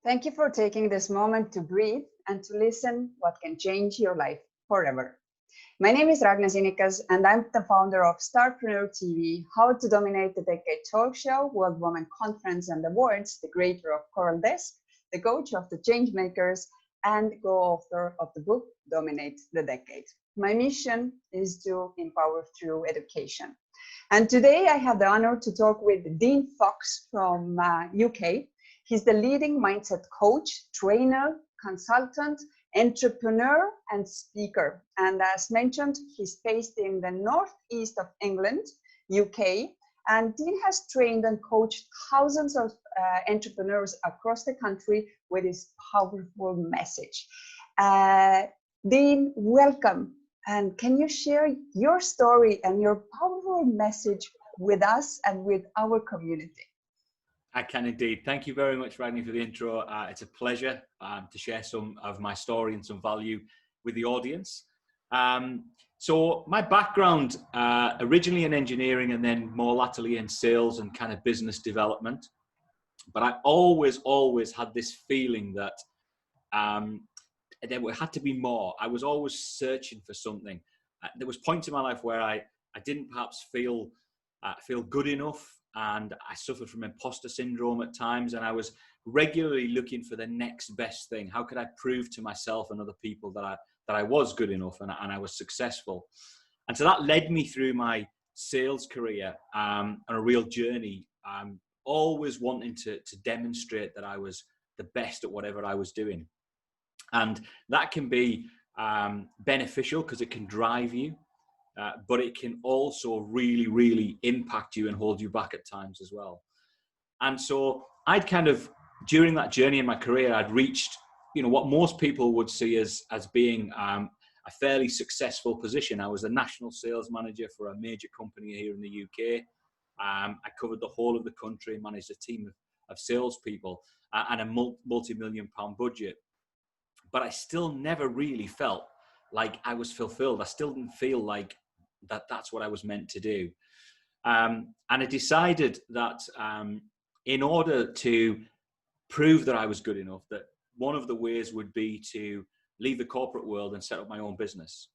Thank you for taking this moment to breathe and to listen what can change your life forever. My name is Ragnar Sinikas, and I'm the founder of Starpreneur TV, How to Dominate the Decade talk show, World Women Conference and Awards, the creator of Coral Desk, the coach of the Changemakers, and co-author of the book Dominate the Decade. My mission is to empower through education. And today I have the honor to talk with Dean Fox from UK. He's the leading mindset coach, trainer, consultant, entrepreneur, and speaker. And as mentioned, he's based in the northeast of England, UK. And Dean has trained and coached thousands of entrepreneurs across the country with his powerful message. Dean, welcome. And can you share your story and your powerful message with us and with our community? I can indeed. Thank you very much, Ragnar, for the intro. It's a pleasure to share some of my story and some value with the audience. So my background, originally in engineering and then more latterly in sales and kind of business development. But I always had this feeling that there had to be more. I was always searching for something. There was points in my life where I didn't perhaps feel good enough, and I suffered from imposter syndrome at times, and I was regularly looking for the next best thing. How could I prove to myself and other people that I was good enough and I was successful? And so that led me through my sales career on a real journey, always wanting to demonstrate that I was the best at whatever I was doing. And that can be beneficial because it can drive you. But it can also really, really impact you and hold you back at times as well. And so I'd kind of, during that journey in my career, I'd reached, what most people would see as being a fairly successful position. I was a national sales manager for a major company here in the UK. I covered the whole of the country, managed a team of salespeople and a multi-million-pound budget. But I still never really felt like I was fulfilled. I still didn't feel like that's what I was meant to do. And I decided that in order to prove that I was good enough, that one of the ways would be to leave the corporate world and set up my own business.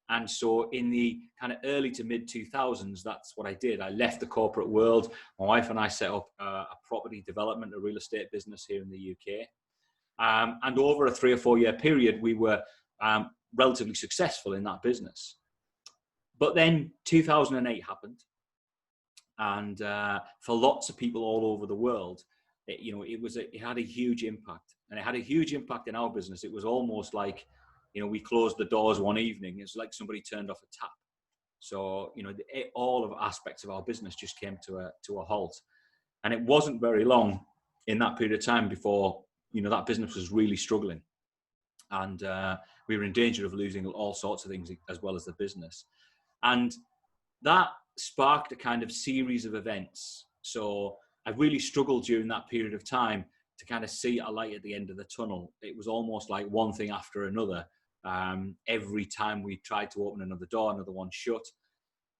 And so in the kind of early to mid 2000s, that's what I did. I left the corporate world. My wife and I set up a property development, a real estate business here in the UK. And over a 3 or 4 year period, we were relatively successful in that business. But then 2008 happened, and for lots of people all over the world, it had a huge impact, and it had a huge impact in our business. It was almost like, we closed the doors one evening. It's like somebody turned off a tap. So, all of aspects of our business just came to a halt, and it wasn't very long in that period of time before, that business was really struggling, and we were in danger of losing all sorts of things as well as the business. And that sparked a kind of series of events. So I really struggled during that period of time to kind of see a light at the end of the tunnel. It was almost like one thing after another. Every time we tried to open another door, another one shut.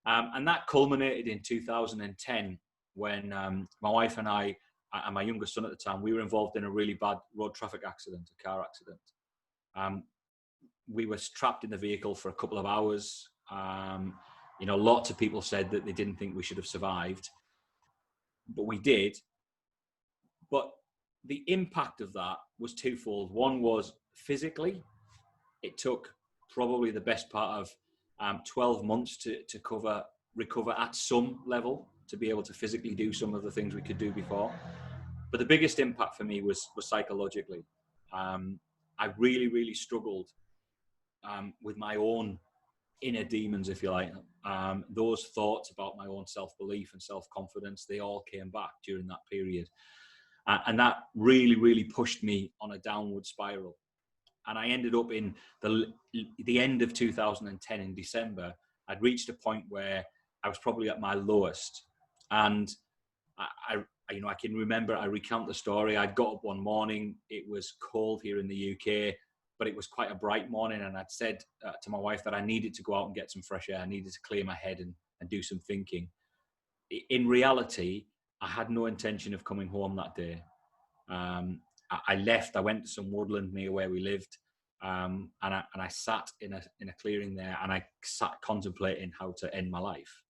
And that culminated in 2010 when my wife and I, and my youngest son at the time, we were involved in a really bad road traffic accident, a car accident. We were trapped in the vehicle for a couple of hours. Lots of people said that they didn't think we should have survived, but we did. But the impact of that was twofold. One was physically. It took probably the best part of 12 months to recover at some level, to be able to physically do some of the things we could do before. But the biggest impact for me was psychologically. I really, really struggled with my own inner demons, if you like. Those thoughts about my own self-belief and self-confidence, they all came back during that period. And that really, really pushed me on a downward spiral. And I ended up in the end of 2010 in December. I'd reached a point where I was probably at my lowest. And I can remember, I recount the story. I'd got up one morning, it was cold here in the UK, but it was quite a bright morning. And I'd said to my wife that I needed to go out and get some fresh air. I needed to clear my head and do some thinking. In reality, I had no intention of coming home that day. I left. I went to some woodland near where we lived, and I sat in a clearing there, and I sat contemplating how to end my life.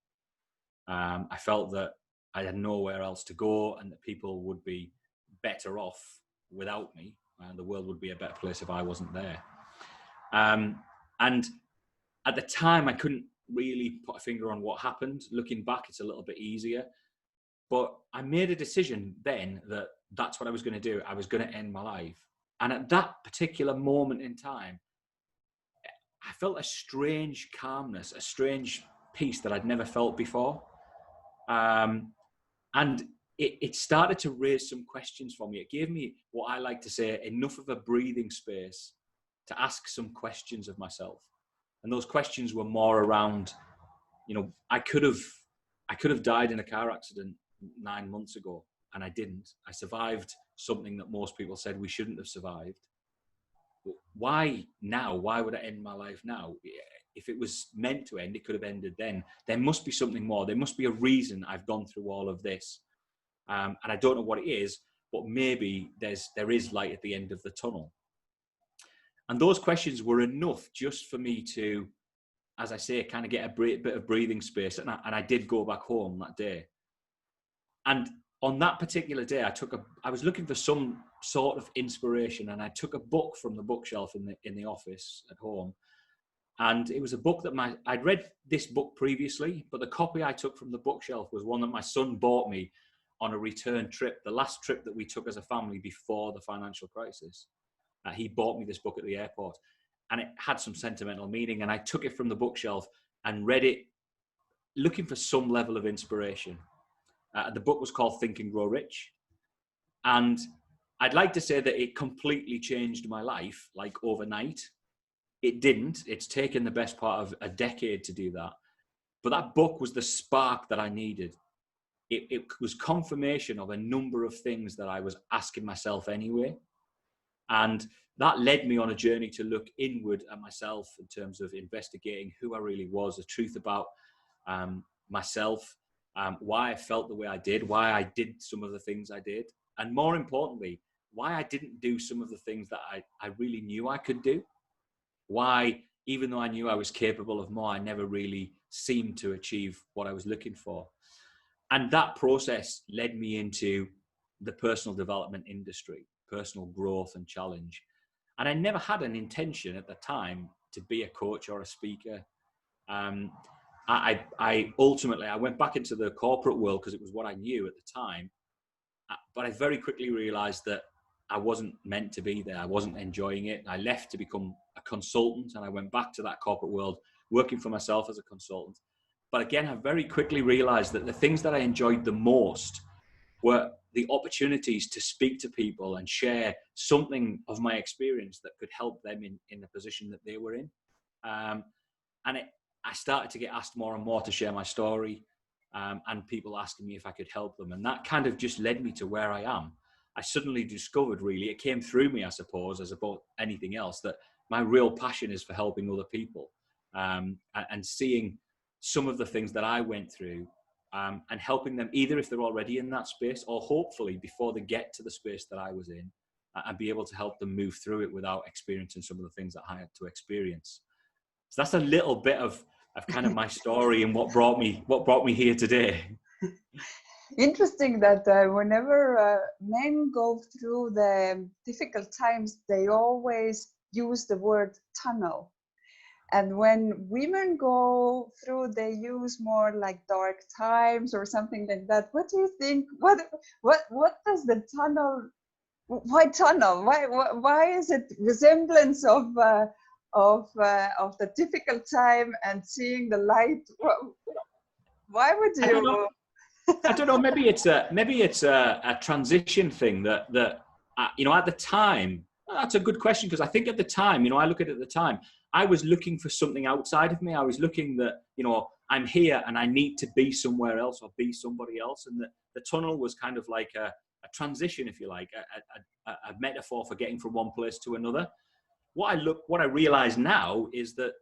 I felt that I had nowhere else to go, and that people would be better off without me, and the world would be a better place if I wasn't there. And at the time, I couldn't really put a finger on what happened. Looking back, it's a little bit easier. But I made a decision then that that's what I was going to do. I was going to end my life. And at that particular moment in time, I felt a strange calmness, a strange peace that I'd never felt before. And it started to raise some questions for me. It gave me what I like to say, enough of a breathing space to ask some questions of myself. And those questions were more around, I could have died in a car accident 9 months ago, and I didn't. I survived something that most people said we shouldn't have survived. Why now? Why would I end my life now? If it was meant to end, it could have ended then. There must be something more. There must be a reason I've gone through all of this. And I don't know what it is, but maybe there is light at the end of the tunnel. And those questions were enough just for me to, as I say, kind of get a bit of breathing space. And I did go back home that day. And on that particular day, I was looking for some sort of inspiration, and I took a book from the bookshelf in the office at home. And it was a book that I'd read this book previously, but the copy I took from the bookshelf was one that my son bought me on a return trip, the last trip that we took as a family before the financial crisis. He bought me this book at the airport, and it had some sentimental meaning. And I took it from the bookshelf and read it, looking for some level of inspiration. The book was called Think and Grow Rich. And I'd like to say that it completely changed my life, like overnight. It didn't. It's taken the best part of a decade to do that. But that book was the spark that I needed. It was confirmation of a number of things that I was asking myself anyway. And that led me on a journey to look inward at myself in terms of investigating who I really was, the truth about myself, why I felt the way I did, why I did some of the things I did, and more importantly, why I didn't do some of the things that I really knew I could do. Why, even though I knew I was capable of more, I never really seemed to achieve what I was looking for. And that process led me into the personal development industry, personal growth and challenge. And I never had an intention at the time to be a coach or a speaker. I ultimately went back into the corporate world because it was what I knew at the time. But I very quickly realized that I wasn't meant to be there. I wasn't enjoying it. I left to become a consultant, and I went back to that corporate world, working for myself as a consultant. But again, I very quickly realized that the things that I enjoyed the most were the opportunities to speak to people and share something of my experience that could help them in the position that they were in. I started to get asked more and more to share my story, and people asking me if I could help them. And that kind of just led me to where I am. I suddenly discovered, really, it came through me, I suppose, as about anything else, that my real passion is for helping other people, and seeing some of the things that I went through, and helping them either if they're already in that space, or hopefully before they get to the space that I was in, and be able to help them move through it without experiencing some of the things that I had to experience. So that's a little bit of kind of my story and what brought me here today. Interesting that whenever men go through the difficult times, they always use the word tunnel. And when women go through, they use more like dark times or something like that. What do you think? What does the tunnel? Why tunnel? Why is it resemblance of the difficult time and seeing the light? Why would you? I don't know. Maybe it's a transition thing that at the time. That's a good question, because I think at the time, I look at it at the time, I was looking for something outside of me. I was looking that, I'm here and I need to be somewhere else or be somebody else. And the tunnel was kind of like a transition, if you like, a metaphor for getting from one place to another. What I realize now is that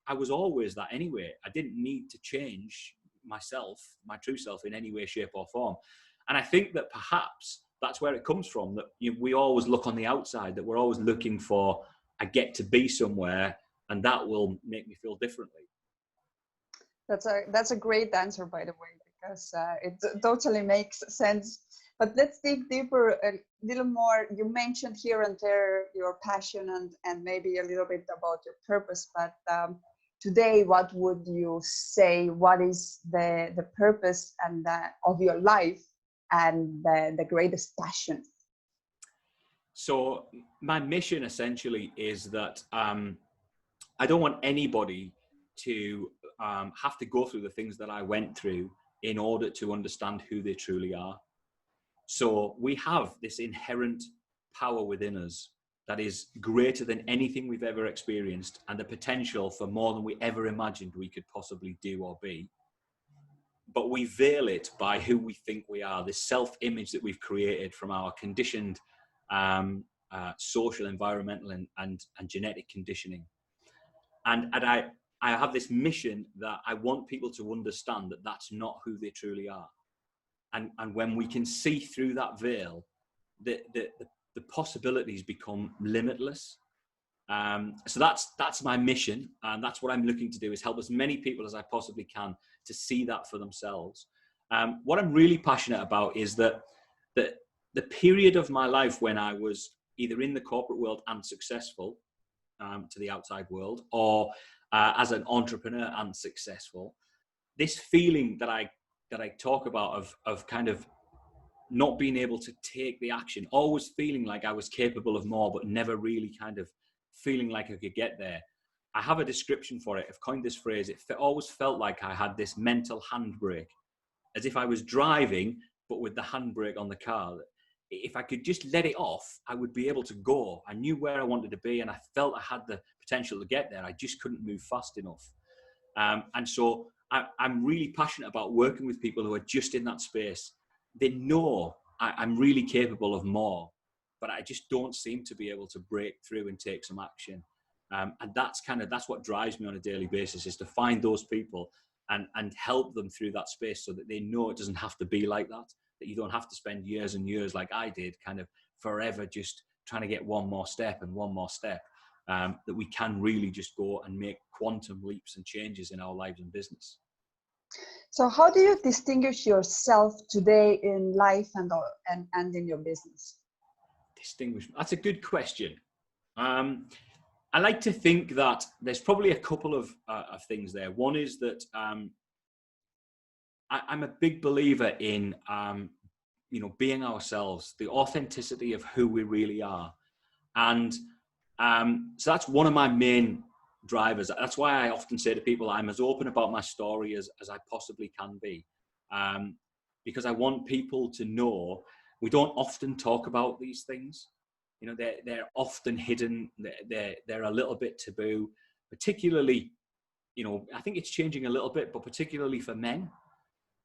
I was always that anyway. I didn't need to change myself, my true self, in any way, shape or form. And I think that perhaps that's where it comes from, that we always look on the outside, that we're always looking for, I get to be somewhere and that will make me feel differently. That's a great answer, by the way, because it totally makes sense. But let's dig deeper a little more. You mentioned here and there your passion and maybe a little bit about your purpose. But today, what would you say? What is the purpose and of your life and the greatest passion? So my mission essentially is that I don't want anybody to have to go through the things that I went through in order to understand who they truly are. So we have this inherent power within us that is greater than anything we've ever experienced, and the potential for more than we ever imagined we could possibly do or be. But we veil it by who we think we are, this self-image that we've created from our conditioned social, environmental, and genetic conditioning. And I have this mission that I want people to understand that that's not who they truly are. And when we can see through that veil, the possibilities become limitless. So that's my mission, and that's what I'm looking to do, is help as many people as I possibly can to see that for themselves. What I'm really passionate about is that the period of my life when I was either in the corporate world and successful to the outside world, or as an entrepreneur and successful, this feeling that I talk about of kind of not being able to take the action, always feeling like I was capable of more, but never really kind of feeling like I could get there. I have a description for it. I've coined this phrase. It always felt like I had this mental handbrake, as if I was driving, but with the handbrake on the car. If I could just let it off, I would be able to go. I knew where I wanted to be, and I felt I had the potential to get there. I just couldn't move fast enough. And so I'm really passionate about working with people who are just in that space. They know I'm really capable of more, but I just don't seem to be able to break through and take some action. And that's what drives me on a daily basis, is to find those people and help them through that space, so that they know it doesn't have to be like that you don't have to spend years and years like I did, kind of forever just trying to get one more step and one more step. That we can really just go and make quantum leaps and changes in our lives and business. So how do you distinguish yourself today in life and in your business? Distinguish? That's a good question. I like to think that there's probably a couple of things there. One is that I'm a big believer in being ourselves, the authenticity of who we really are. And so that's one of my main drivers. That's why I often say to people, I'm as open about my story as I possibly can be, because I want people to know we don't often talk about these things. They're often hidden. They're a little bit taboo, particularly, I think it's changing a little bit, but particularly for men.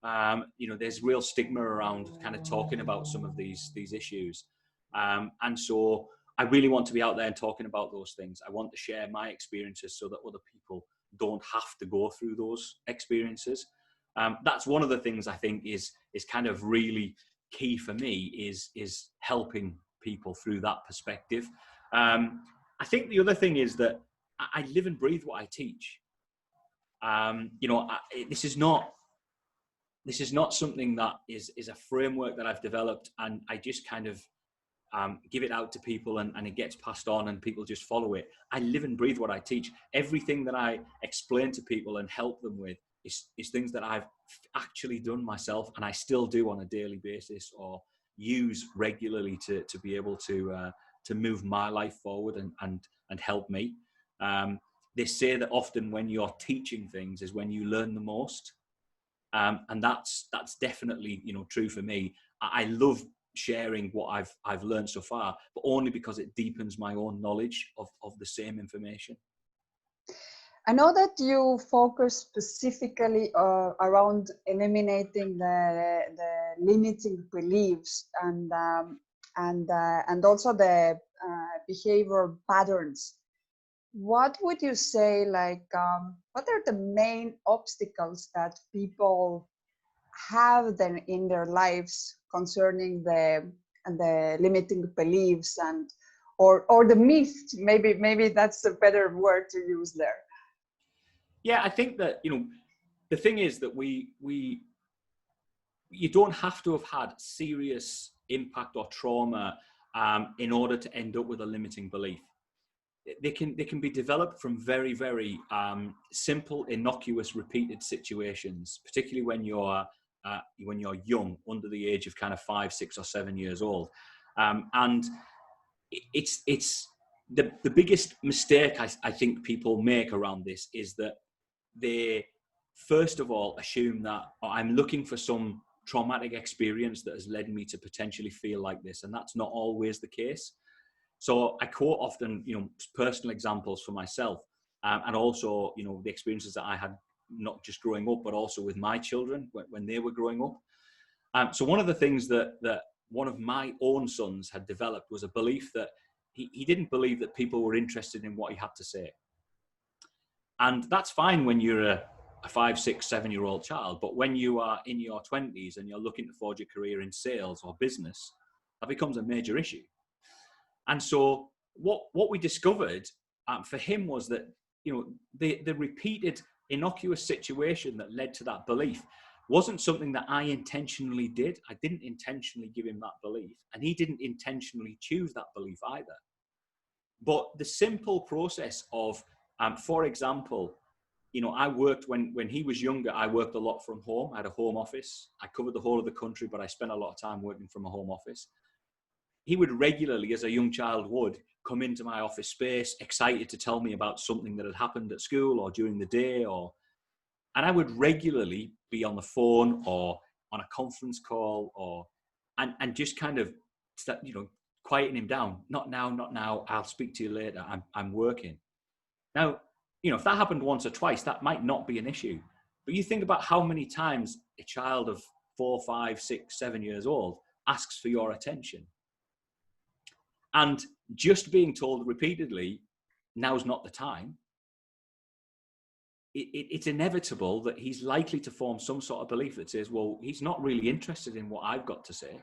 There's real stigma around kind of talking about some of these issues. And so I really want to be out there and talking about those things. I want to share my experiences so that other people don't have to go through those experiences. That's one of the things I think is kind of really key for me, is helping people through that perspective. I think the other thing is that I live and breathe what I teach. This is not something that is a framework that I've developed and I just kind of give it out to people and it gets passed on and people just follow it. I live and breathe what I teach. Everything that I explain to people and help them with is things that I've actually done myself, and I still do on a daily basis, or use regularly to be able to move my life forward and help me. They say that often when you're teaching things is when you learn the most. And that's definitely true for me. I love sharing what I've learned so far, but only because it deepens my own knowledge of the same information. I know that you focus specifically around eliminating the limiting beliefs and also the behavior patterns. What would you say, what are the main obstacles that people have then in their lives concerning the the limiting beliefs or the myth. Maybe that's a better word to use there. Yeah, I think that, the thing is that you don't have to have had serious impact or trauma in order to end up with a limiting belief. They can be developed from very, very simple, innocuous, repeated situations, particularly when you're young, under the age of kind of 5, 6, or 7 years old. And it's the biggest mistake I think people make around this is that they first of all assume that I'm looking for some traumatic experience that has led me to potentially feel like this, and that's not always the case. So I quote often, personal examples for myself, and also, the experiences that I had, not just growing up, but also with my children when they were growing up. So one of the things that one of my own sons had developed was a belief that he didn't believe that people were interested in what he had to say. And that's fine when you're a 5, 6, 7-year-old child, but when you are in your 20s and you're looking to forge a career in sales or business, that becomes a major issue. And so what we discovered for him was that, the repeated innocuous situation that led to that belief wasn't something that I intentionally did. I didn't intentionally give him that belief, and he didn't intentionally choose that belief either. But the simple process of, for example, I worked when he was younger, I worked a lot from home. I had a home office. I covered the whole of the country, but I spent a lot of time working from a home office. He would regularly, as a young child would, come into my office space, excited to tell me about something that had happened at school or during the day, and I would regularly be on the phone or on a conference call and just kind of, quieten him down. Not now. I'll speak to you later. I'm working. Now, if that happened once or twice, that might not be an issue. But you think about how many times a child of 4, 5, 6, 7 years old asks for your attention. And just being told repeatedly, now's not the time, it's inevitable that he's likely to form some sort of belief that says, well, he's not really interested in what I've got to say.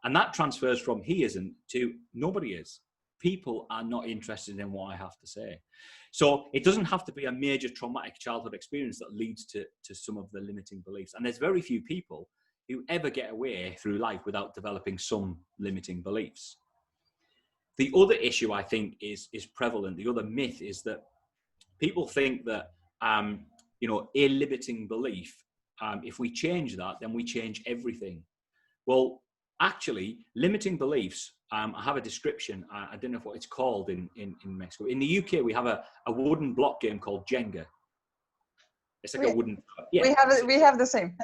And that transfers from he isn't to nobody is. People are not interested in what I have to say. So it doesn't have to be a major traumatic childhood experience that leads to some of the limiting beliefs. And there's very few people who ever get away through life without developing some limiting beliefs. The other issue I think is prevalent. The other myth is that people think that, a limiting belief, if we change that, then we change everything. Well, actually, limiting beliefs, I have a description. I don't know what it's called in Mexico. In the UK, we have a wooden block game called Jenga. It's like a wooden... Yeah, we have the same.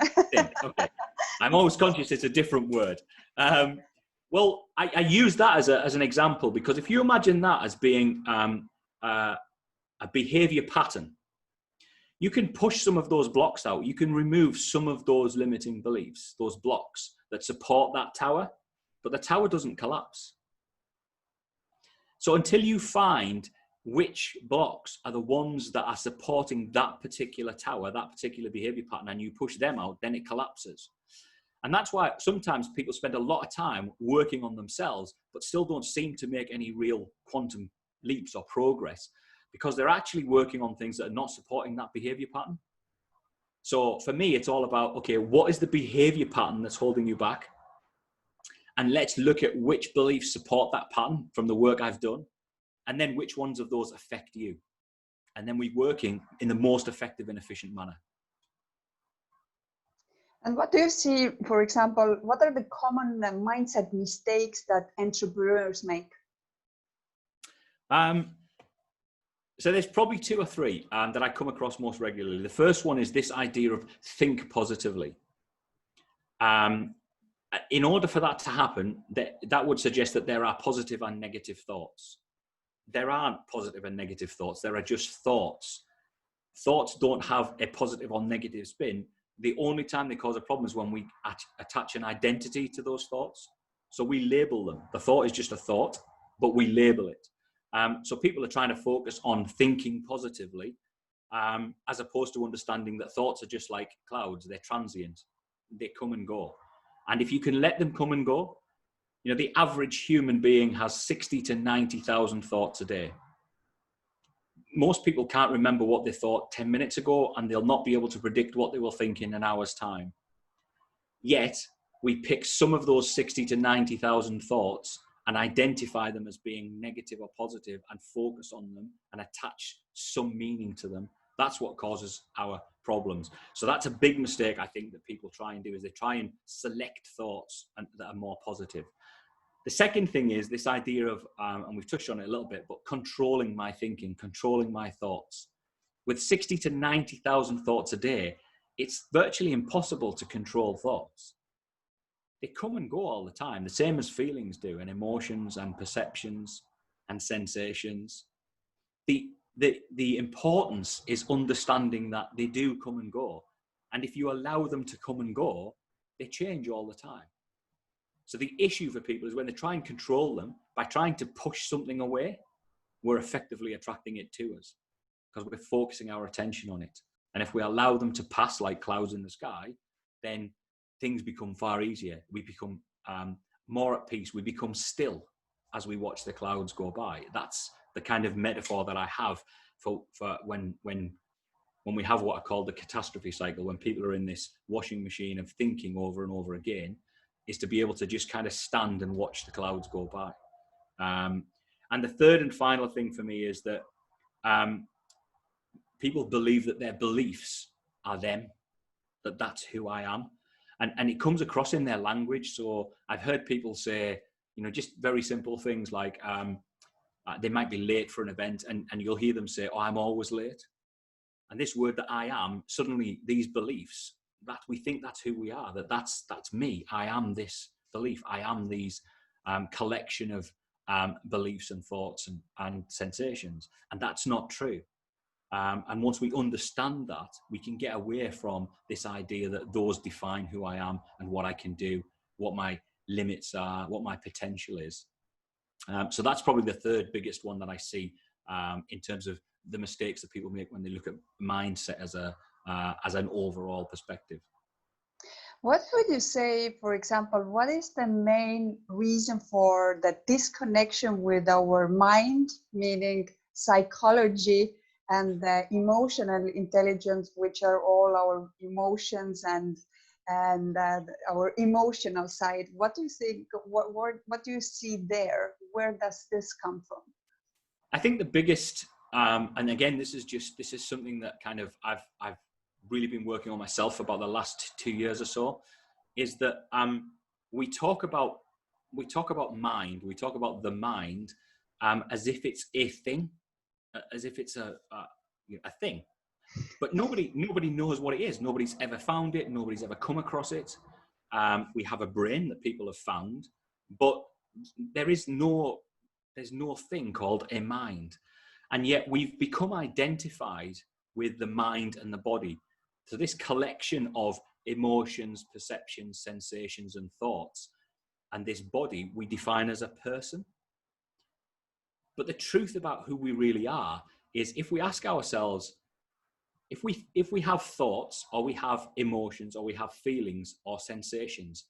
Okay. I'm always conscious it's a different word. Well, I use that as an example because if you imagine that as being a behavior pattern, you can push some of those blocks out. You can remove some of those limiting beliefs, those blocks that support that tower, but the tower doesn't collapse. So until you find which blocks are the ones that are supporting that particular tower, that particular behavior pattern, and you push them out, then it collapses. And that's why sometimes people spend a lot of time working on themselves, but still don't seem to make any real quantum leaps or progress because they're actually working on things that are not supporting that behavior pattern. So for me, it's all about, okay, what is the behavior pattern that's holding you back? And let's look at which beliefs support that pattern from the work I've done. And then which ones of those affect you. And then we're working in the most effective and efficient manner. And what do you see, for example, what are the common mindset mistakes that entrepreneurs make? So there's probably 2 or 3 that I come across most regularly. The first one is this idea of think positively. In order for that to happen, that would suggest that there are positive and negative thoughts. There aren't positive and negative thoughts. There are just thoughts. Thoughts don't have a positive or negative spin. The only time they cause a problem is when we attach an identity to those thoughts. So we label them. The thought is just a thought, but we label it. So people are trying to focus on thinking positively, as opposed to understanding that thoughts are just like clouds. They're transient. They come and go. And if you can let them come and go, You know, the average human being has 60 to 90,000 thoughts a day. Most people can't remember what they thought 10 minutes ago, and they'll not be able to predict what they will think in an hour's time. Yet, we pick some of those 60 to 90,000 thoughts and identify them as being negative or positive and focus on them and attach some meaning to them. That's what causes our problems. So that's a big mistake, I think, that people try and do, is they try and select thoughts that are more positive. The second thing is this idea of, and we've touched on it a little bit, but controlling my thinking, controlling my thoughts. With 60 to 90,000 thoughts a day, it's virtually impossible to control thoughts. They come and go all the time, the same as feelings do, and emotions and perceptions and sensations. The importance is understanding that they do come and go. And if you allow them to come and go, they change all the time. So the issue for people is when they try and control them, by trying to push something away, we're effectively attracting it to us because we're focusing our attention on it. And if we allow them to pass like clouds in the sky, then things become far easier. We become more at peace. We become still as we watch the clouds go by. That's the kind of metaphor that I have for when we have what I call the catastrophe cycle, when people are in this washing machine of thinking over and over again, is to be able to just kind of stand and watch the clouds go by. And the third and final thing for me is that people believe that their beliefs are them, that that's who I am. And it comes across in their language. So I've heard people say, you know, just very simple things like they might be late for an event and you'll hear them say, oh, I'm always late. And this word that I am, suddenly these beliefs, that we think that's who we are, that's me. I am this belief. I am these collection of beliefs and thoughts and sensations. And that's not true. And once we understand that, we can get away from this idea that those define who I am and what I can do, what my limits are, what my potential is. So that's probably the third biggest one that I see in terms of the mistakes that people make when they look at mindset as an overall perspective. What would you say, for example, what is the main reason for the disconnection with our mind, meaning psychology, and the emotional intelligence, which are all our emotions and our emotional side? What do you think? What do you see there? Where does this come from? I think the biggest, and again, this is something that kind of I've really been working on myself about the last 2 years or so, is that we talk about mind, we talk about the mind as if it's a thing, as if it's a thing, but nobody knows what it is. Nobody's ever found it. Nobody's ever come across it. We have a brain that people have found, but there's no thing called a mind. And yet we've become identified with the mind and the body. So this collection of emotions, perceptions, sensations, and thoughts, and this body we define as a person. But the truth about who we really are is, if we ask ourselves, if we have thoughts, or we have emotions, or we have feelings or sensations,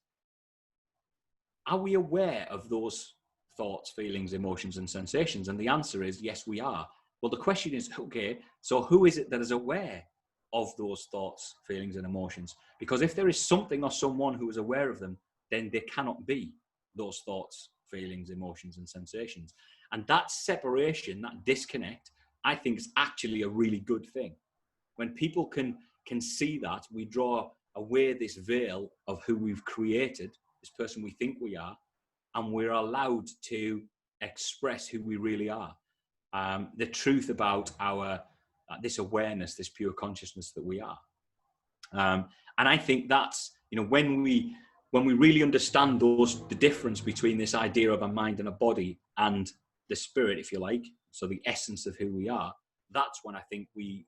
are we aware of those thoughts, feelings, emotions, and sensations? And the answer is yes, we are. Well, the question is, okay, so who is it that is aware of those thoughts, feelings, and emotions? Because if there is something or someone who is aware of them, then there cannot be those thoughts, feelings, emotions, and sensations. And that separation, that disconnect, I think is actually a really good thing. When people can see that, we draw away this veil of who we've created, this person we think we are, and we're allowed to express who we really are. The truth about our this awareness, this pure consciousness that we are. And I think that's, you know, when we really understand the difference between this idea of a mind and a body and the spirit, if you like, so the essence of who we are, that's when I think we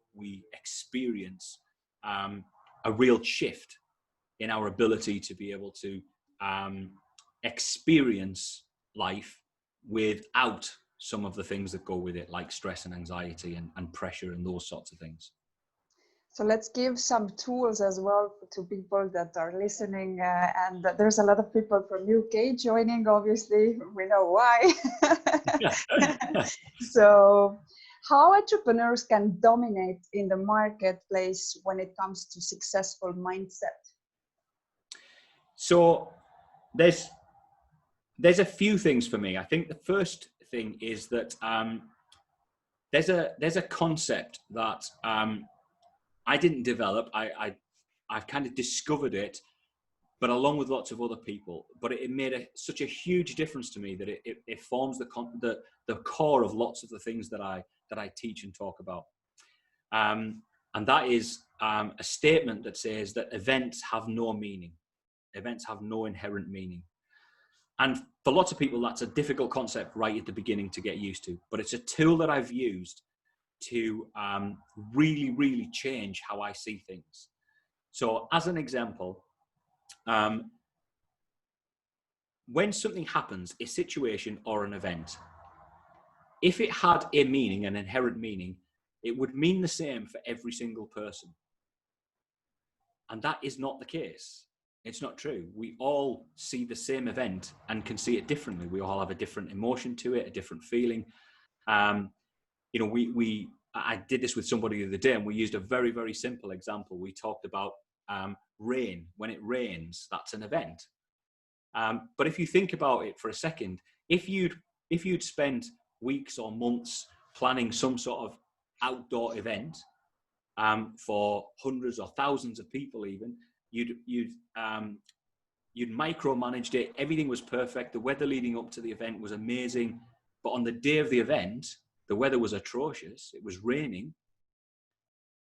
experience a real shift in our ability to be able to experience life without some of the things that go with it, like stress and anxiety and pressure and those sorts of things. So let's give some tools as well to people that are listening. And there's a lot of people from UK joining, obviously, we know why. So how entrepreneurs can dominate in the marketplace when it comes to successful mindset? So there's a few things for me. I think the first thing is that there's a concept that I didn't develop. I've kind of discovered it, but along with lots of other people. But it made such a huge difference to me that it forms the core of lots of the things that I teach and talk about. And that is a statement that says that events have no meaning. Events have no inherent meaning. And for lots of people, that's a difficult concept right at the beginning to get used to. But it's a tool that I've used to really, really change how I see things. So as an example, when something happens, a situation or an event, if it had a meaning, an inherent meaning, it would mean the same for every single person. And that is not the case. It's not true. We all see the same event and can see it differently. We all have a different emotion to it, a different feeling. You know, I did this with somebody the other day, and we used a very, very simple example. We talked about rain. When it rains, that's an event. But if you think about it for a second, if you'd spent weeks or months planning some sort of outdoor event for hundreds or thousands of people, even you'd micromanaged it. Everything was perfect. The weather leading up to the event was amazing, but on the day of the event, the weather was atrocious. It was raining,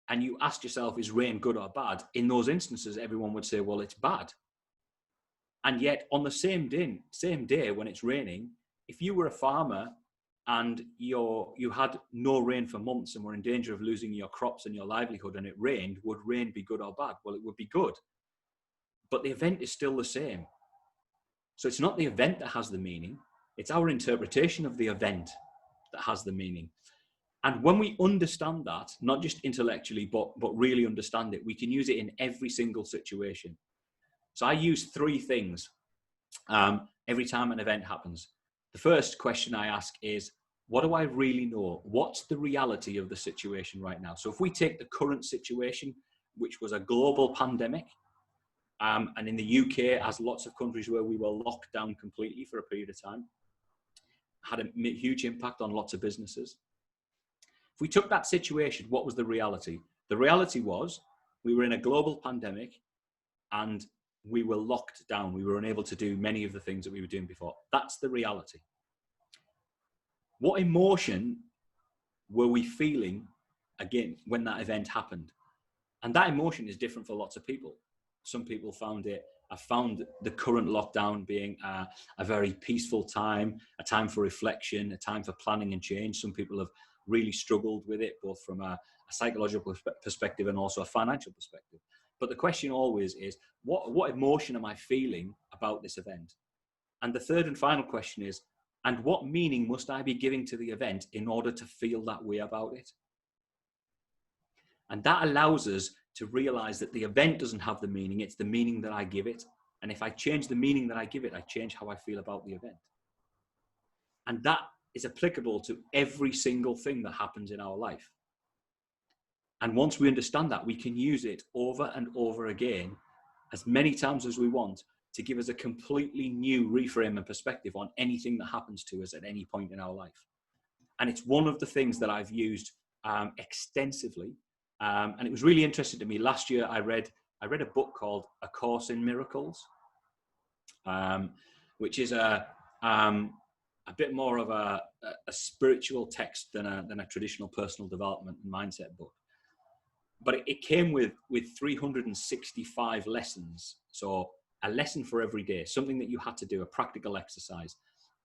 and you asked yourself, is rain good or bad? In those instances, everyone would say, well, it's bad. And yet on the same day when it's raining, if you were a farmer and you had no rain for months and were in danger of losing your crops and your livelihood, and it rained, would rain be good or bad? Well, it would be good. But the event is still the same. So it's not the event that has the meaning. It's our interpretation of the event that has the meaning. And when we understand that, not just intellectually, but really understand it, we can use it in every single situation. So I use three things every time an event happens. The first question I ask is, what do I really know? What's the reality of the situation right now? So if we take the current situation, which was a global pandemic, and in the UK, as lots of countries where we were locked down completely for a period of time, had a huge impact on lots of businesses. If we took that situation, what was the reality? The reality was we were in a global pandemic and we were locked down. We were unable to do many of the things that we were doing before. That's the reality. What emotion were we feeling, again, when that event happened? And that emotion is different for lots of people. Some people found the current lockdown being a very peaceful time, a time for reflection, a time for planning and change. Some people have really struggled with it, both from a psychological perspective and also a financial perspective. But the question always is, what emotion am I feeling about this event? And the third and final question is, and what meaning must I be giving to the event in order to feel that way about it? And that allows us to realize that the event doesn't have the meaning, it's the meaning that I give it. And if I change the meaning that I give it, I change how I feel about the event. And that is applicable to every single thing that happens in our life. And once we understand that, we can use it over and over again, as many times as we want, to give us a completely new reframe and perspective on anything that happens to us at any point in our life. And it's one of the things that I've used extensively. And it was really interesting to me. Last year, I read a book called A Course in Miracles, which is a bit more of a spiritual text than a traditional personal development and mindset book. But it came with 365 lessons. So a lesson for every day, something that you had to do, a practical exercise.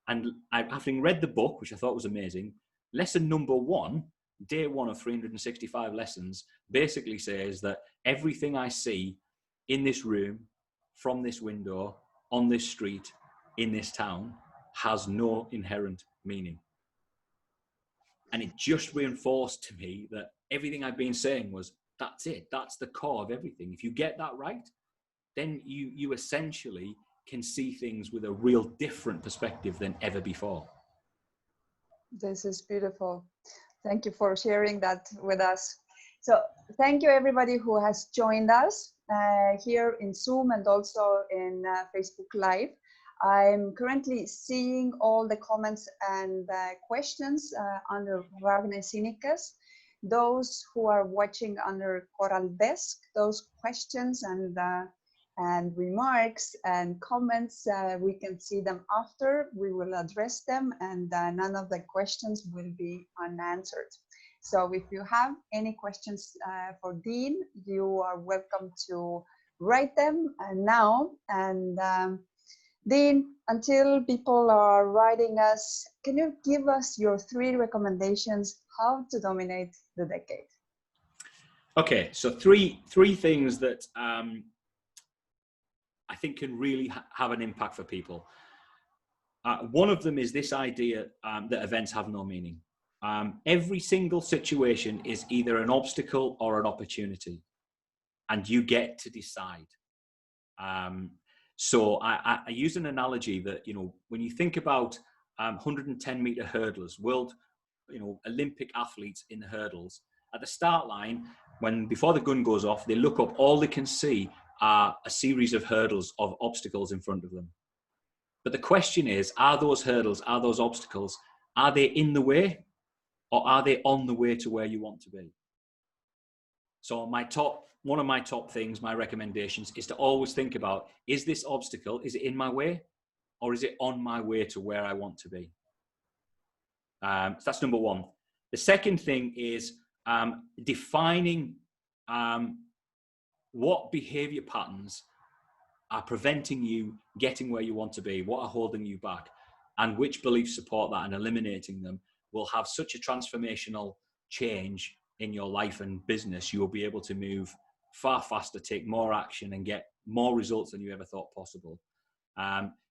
And having read the book, which I thought was amazing, lesson number 1, day 1 of 365 lessons, basically says that everything I see in this room, from this window, on this street, in this town, has no inherent meaning. And it just reinforced to me that everything I'd been saying was, that's it. That's the core of everything. If you get that right, then you essentially can see things with a real different perspective than ever before. This is beautiful. Thank you for sharing that with us. So thank you everybody who has joined us here in Zoom and also in Facebook Live. I'm currently seeing all the comments and questions under Ragnar Sinikas. Those who are watching under Coral Desk, those questions and remarks and comments, we can see them after. We will address them, and none of the questions will be unanswered. So if you have any questions for Dean, you are welcome to write them now. And Dean, until people are writing us, can you give us your 3 recommendations how to dominate the decade? Okay, so three things that I think can really have an impact for people. One of them is this idea that events have no meaning. Every single situation is either an obstacle or an opportunity, and you get to decide. So I use an analogy that, you know, when you think about 110-meter hurdlers, world, you know, Olympic athletes in the hurdles, at the start line, before the gun goes off, they look up, all they can see are a series of hurdles, of obstacles in front of them. But the question is, are those hurdles, are those obstacles, are they in the way, or are they on the way to where you want to be? So one of my top things, my recommendations, is to always think about, is this obstacle, is it in my way, or is it on my way to where I want to be? So that's number one. The second thing is defining what behavior patterns are preventing you getting where you want to be, what are holding you back, and which beliefs support that, and eliminating them will have such a transformational change in your life and business. You will be able to move far faster, take more action, and get more results than you ever thought possible.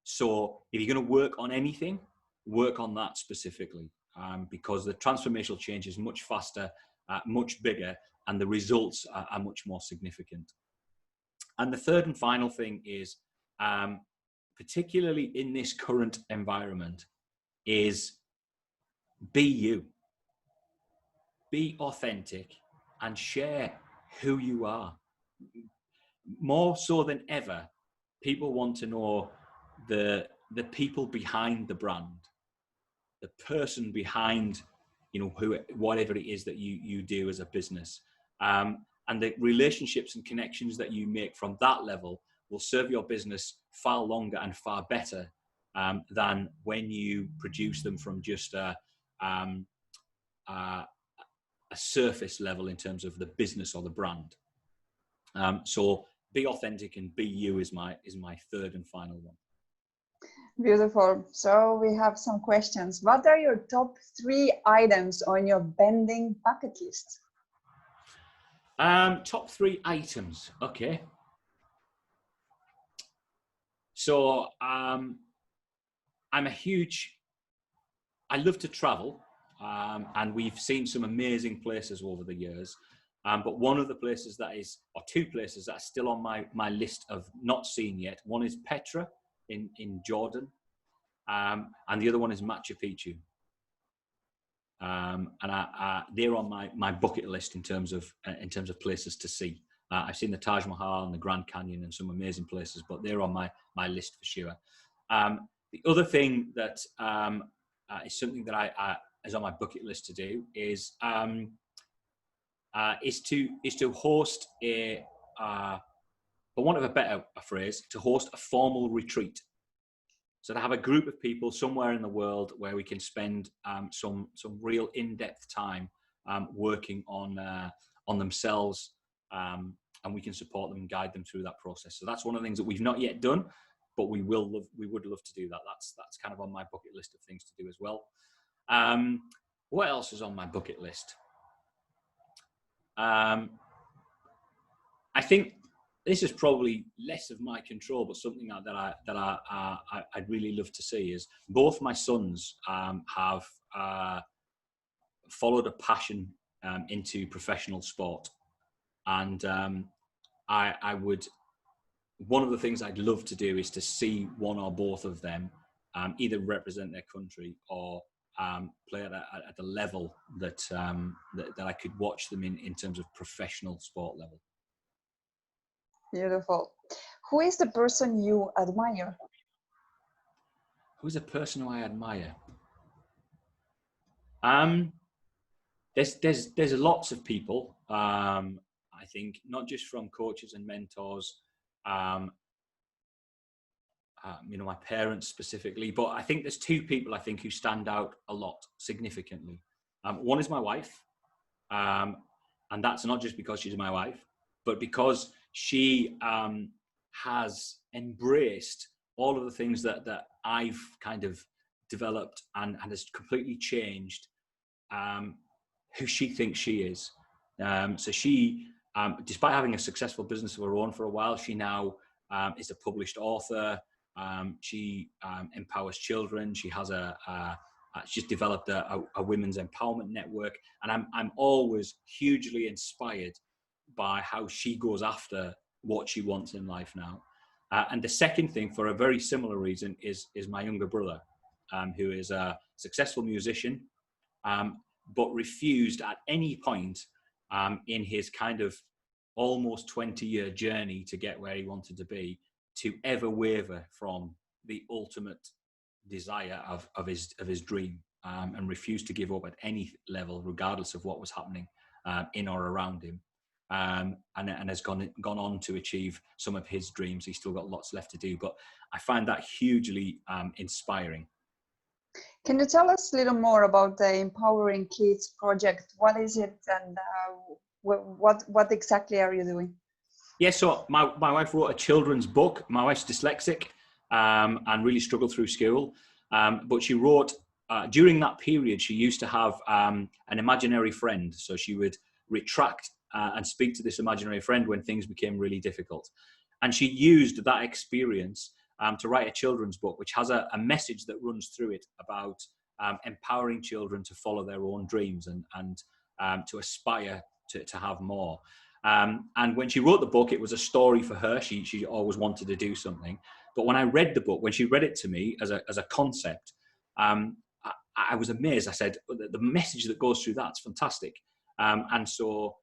So if you're going to work on anything, work on that specifically, because the transformational change is much faster, much bigger, and the results are much more significant. And the third and final thing is, particularly in this current environment, is be you. Be authentic and share who you are. More so than ever, people want to know the people behind the brand, the person behind, you know, whatever it is that you do as a business. And the relationships and connections that you make from that level will serve your business far longer and far better than when you produce them from just a surface level in terms of the business or the brand. So be authentic and be you is my third and final one. Beautiful. So we have some questions. What are your top 3 items on your bending bucket list? Top 3 items. Okay. So I love to travel, and we've seen some amazing places over the years. But one of the places or 2 places that are still on my list of not seen yet. One is Petra in Jordan, and the other one is Machu Picchu. And they're on my bucket list in terms of places to see. I've seen the Taj Mahal and the Grand Canyon and some amazing places, but they're on my list for sure. The other thing that is something that is on my bucket list to do is to host for want of a better phrase, to host a formal retreat. So to have a group of people somewhere in the world where we can spend some real in-depth time working on themselves, and we can support them and guide them through that process. So that's one of the things that we've not yet done, but we would love to do that. That's kind of on my bucket list of things to do as well. What else is on my bucket list? I think this is probably less of my control, but something that I'd really love to see is both my sons have followed a passion into professional sport. And I would, one of the things I'd love to do is to see one or both of them either represent their country or play at the level that, that I could watch them in terms of professional sport level. Beautiful. Who is the person you admire? Who's a person who I admire? There's lots of people. I think not just from coaches and mentors. You know, my parents specifically, but I think there's two people I think who stand out a lot significantly. One is my wife, and that's not just because she's my wife, but because she has embraced all of the things that I've kind of developed and has completely changed who she thinks she is. So she, despite having a successful business of her own for a while, she now is a published author. She empowers children. She has she's developed a women's empowerment network, and I'm always hugely inspired by how she goes after what she wants in life now. And the second thing, for a very similar reason, is my younger brother, who is a successful musician, but refused at any point in his kind of almost 20-year journey to get where he wanted to be, to ever waver from the ultimate desire of his dream, and refused to give up at any level, regardless of what was happening in or around him, and has gone on to achieve some of his dreams. He's still got lots left to do, but I find that hugely inspiring. Can you tell us a little more about the Empowering Kids project? What is it, and what exactly are you doing? Yeah, so my wife wrote a children's book. My wife's dyslexic and really struggled through school. But she wrote, during that period, she used to have an imaginary friend. So she would retract and speak to this imaginary friend when things became really difficult. And she used that experience to write a children's book, which has a message that runs through it about empowering children to follow their own dreams and to aspire to have more. And when she wrote the book, it was a story for her. She always wanted to do something. But when I read the book, when she read it to me as a concept, I was amazed. I said, the message that goes through that's fantastic. And so,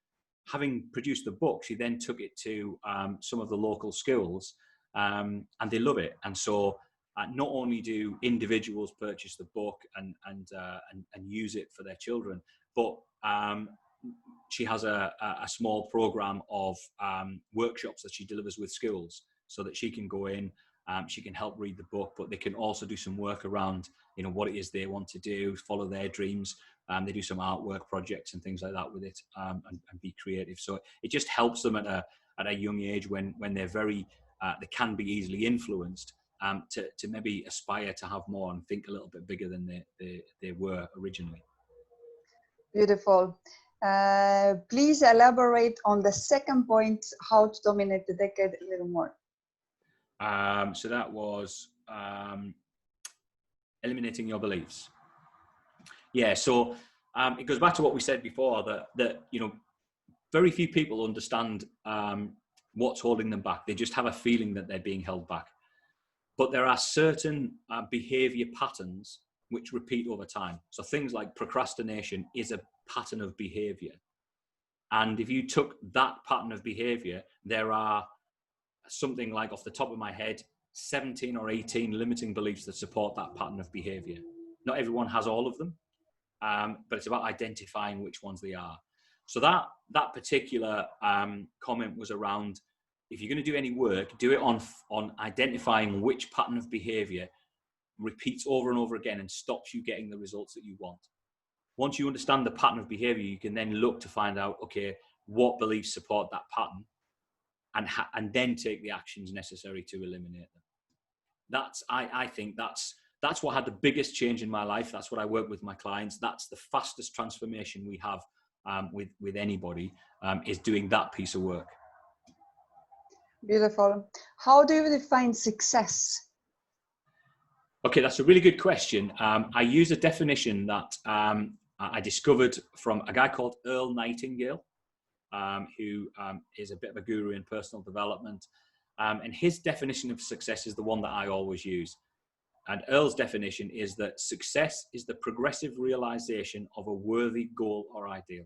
having produced the book, she then took it to some of the local schools, and they love it. And so, not only do individuals purchase the book and use it for their children, but she has a small program of workshops that she delivers with schools, so that she can go in, she can help read the book, but they can also do some work around, you know, what it is they want to do, follow their dreams. They do some artwork projects and things like that with it, and be creative. So it just helps them at a young age when they're very, they can be easily influenced, to maybe aspire to have more and think a little bit bigger than they were originally. Beautiful. Please elaborate on the second point, how to dominate the decade, a little more. So that was eliminating your beliefs. Yeah, so it goes back to what we said before, that you know, very few people understand what's holding them back. They just have a feeling that they're being held back. But there are certain behavior patterns which repeat over time. So things like procrastination is a pattern of behavior. And if you took that pattern of behavior, there are something like, off the top of my head, 17 or 18 limiting beliefs that support that pattern of behavior. Not everyone has all of them, but it's about identifying which ones they are. So that particular comment was around, if you're going to do any work, do it on identifying which pattern of behavior repeats over and over again and stops you getting the results that you want. Once you understand the pattern of behavior, you can then look to find out, okay, what beliefs support that pattern, and then take the actions necessary to eliminate them. I think that's what had the biggest change in my life. That's what I work with my clients. That's the fastest transformation we have with anybody, is doing that piece of work. Beautiful. How do you define success? Okay, that's a really good question. I use a definition that I discovered from a guy called Earl Nightingale. who is a bit of a guru in personal development. And his definition of success is the one that I always use. And Earl's definition is that success is the progressive realization of a worthy goal or ideal.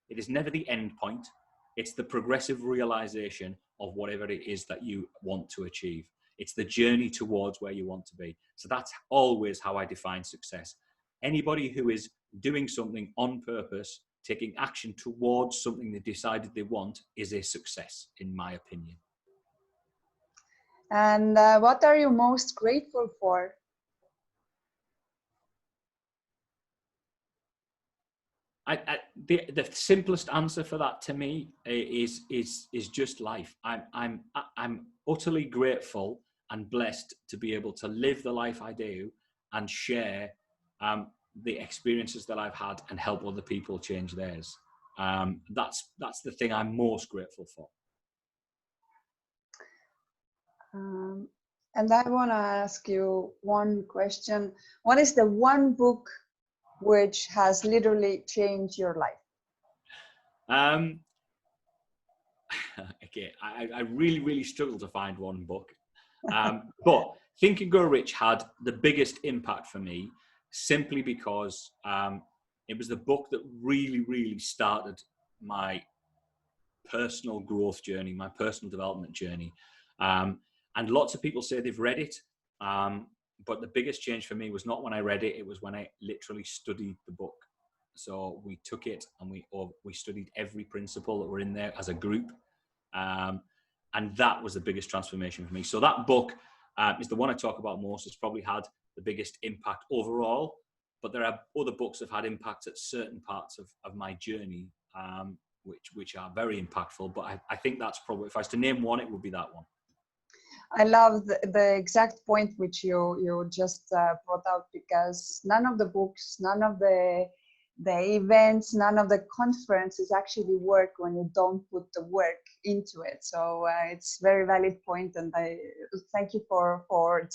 It is never the end point. It's the progressive realization of whatever it is that you want to achieve. It's the journey towards where you want to be. So that's always how I define success. Anybody who is doing something on purpose, taking action towards something they decided they want, is a success, in my opinion. And what are you most grateful for? The simplest answer for that to me is just life. I'm utterly grateful and blessed to be able to live the life I do and share the experiences that I've had and help other people change theirs. That's the thing I'm most grateful for. And I want to ask you one question. What is the one book which has literally changed your life? Okay, I really struggle to find one book. But Think and Grow Rich had the biggest impact for me simply because it was the book that really started my personal growth journey, my personal development journey. And lots of people say they've read it. But the biggest change for me was not when I read it, it was when I literally studied the book. So we took it and we studied every principle that were in there as a group. And that was the biggest transformation for me. So that book is the one I talk about most. It's probably had the biggest impact overall, but there are other books that have had impacts at certain parts of my journey, which are very impactful. But I think that's probably, if I was to name one, it would be that one. I love the exact point which you just brought out, because none of the books, none of the events, none of the conferences actually work when you don't put the work into it. So it's a very valid point, and I thank you for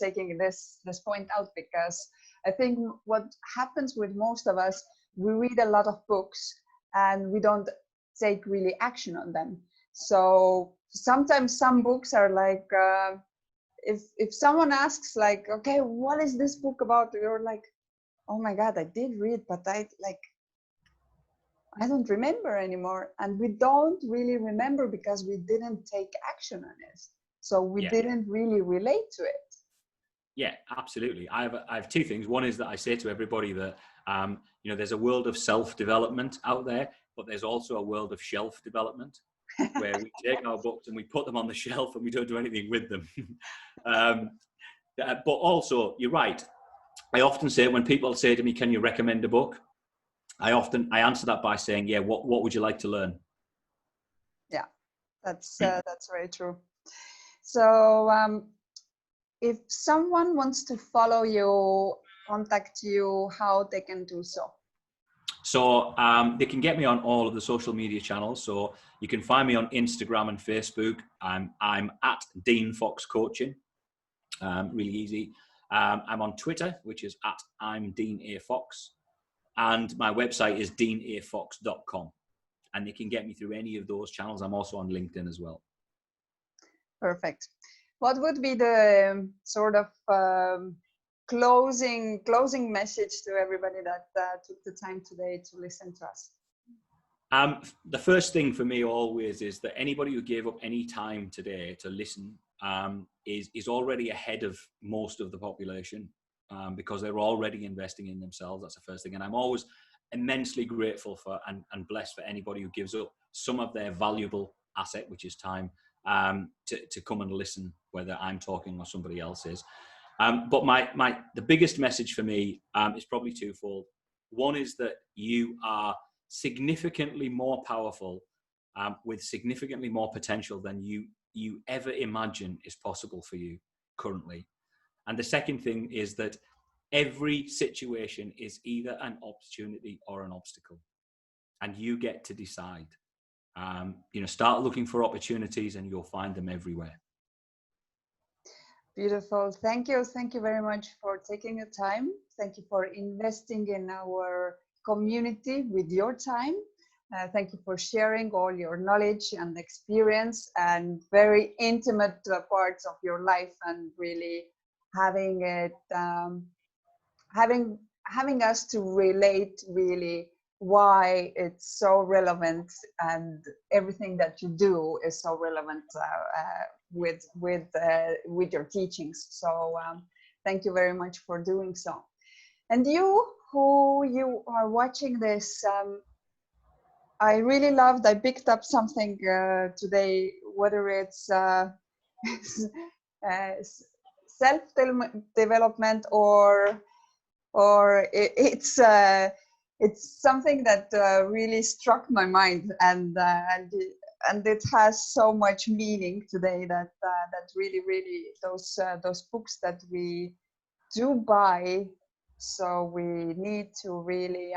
taking this point out, because I think what happens with most of us, we read a lot of books and we don't take really action on them. So sometimes some books are like, if someone asks like, okay, what is this book about? You're like, oh my God, I did read, but I don't remember anymore. And we don't really remember because we didn't take action on it. So we didn't really relate to it. Yeah, absolutely. I have two things. One is that I say to everybody that, there's a world of self-development out there, but there's also a world of shelf development where we take our books and we put them on the shelf and we don't do anything with them. But also, you're right. I often say, when people say to me, can you recommend a book? I answer that by saying, yeah, what would you like to learn? Yeah, that's very true. So if someone wants to follow you, contact you, how they can do so? So they can get me on all of the social media channels. So you can find me on Instagram and Facebook. I'm at Dean Fox Coaching. Really easy. I'm on Twitter, which is at I'm Dean A. Fox. And my website is deanafox.com. And they can get me through any of those channels. I'm also on LinkedIn as well. Perfect. What would be the sort of closing message to everybody that took the time today to listen to us? The first thing for me always is that anybody who gave up any time today to listen is already ahead of most of the population, because they're already investing in themselves. That's the first thing. And I'm always immensely grateful for and blessed for anybody who gives up some of their valuable asset, which is time, to come and listen, whether I'm talking or somebody else is. But the biggest message for me is probably twofold. One is that you are significantly more powerful, with significantly more potential than you ever imagine is possible for you currently. And the second thing is that every situation is either an opportunity or an obstacle, and you get to decide. Start looking for opportunities and you'll find them everywhere. Beautiful. Thank you very much for taking the time. Thank you for investing in our community with your time. Thank you for sharing all your knowledge and experience and very intimate parts of your life, and really having it, having us to relate really why it's so relevant, and everything that you do is so relevant with your teachings. So thank you very much for doing so. And you are watching this, I really loved, I picked up something today, whether it's self-development or it's something that really struck my mind, and it has so much meaning today, that really those books that we do buy, so we need to really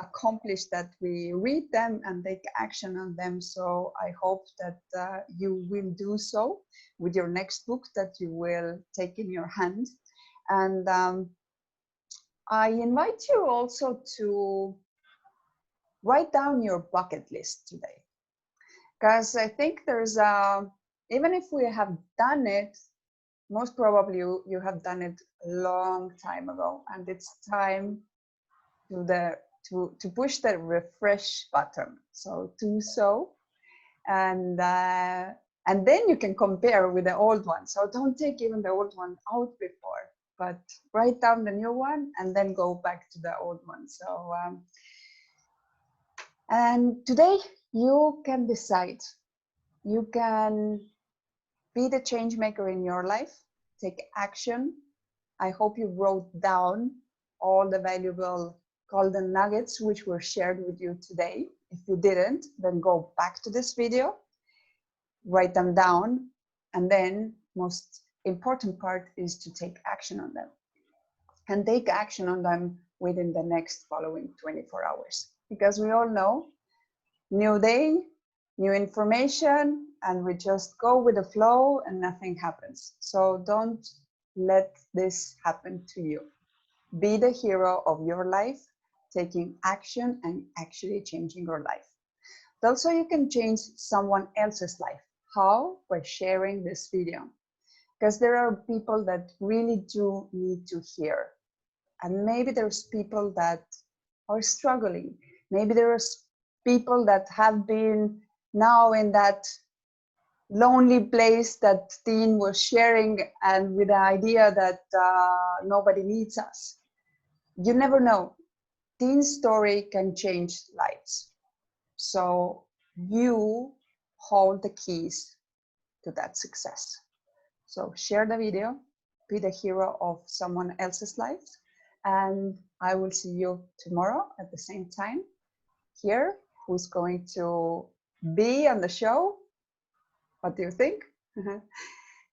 accomplish that we read them and take action on them. So I hope that you will do so with your next book that you will take in your hand. And I invite you also to write down your bucket list today, because I think there's even if we have done it, most probably you have done it a long time ago, and it's time to push the refresh button. So do so, and then you can compare with the old one. So don't take even the old one out before, but write down the new one and then go back to the old one. So and today you can decide, you can be the change maker in your life, take action. I hope you wrote down all the valuable golden nuggets which were shared with you today. If you didn't, then go back to this video, write them down, and then most important part is to take action on them, and take action on them within the next following 24 hours, because we all know, new day, new information, and we just go with the flow and nothing happens. So don't let this happen to you. Be the hero of your life, taking action and actually changing your life. Also, you can change someone else's life. How? By sharing this video. Because there are people that really do need to hear. And maybe there's people that are struggling. Maybe there's people that have been now in that lonely place that Dean was sharing, and with the idea that nobody needs us. You never know. Dean's story can change lives. So you hold the keys to that success. So share the video, be the hero of someone else's life, and I will see you tomorrow at the same time here. Who's going to be on the show? What do you think?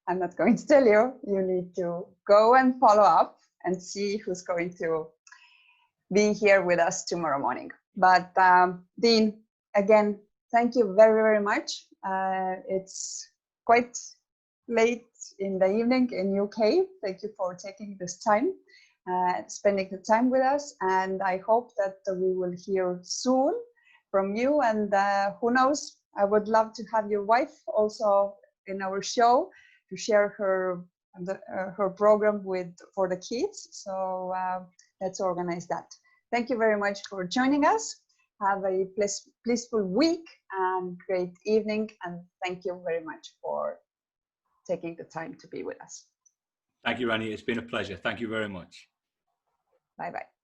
I'm not going to tell you. You need to go and follow up and see who's going to be here with us tomorrow morning. But Dean, again, thank you very, very much. It's quite late in the evening in UK. Thank you for taking this time, spending the time with us. And I hope that we will hear soon from you. And who knows, I would love to have your wife also in our show to share her program for the kids. So let's organize that. Thank you very much for joining us. Have a blissful week and great evening. And thank you very much for taking the time to be with us. Thank you, Rani. It's been a pleasure. Thank you very much. Bye-bye.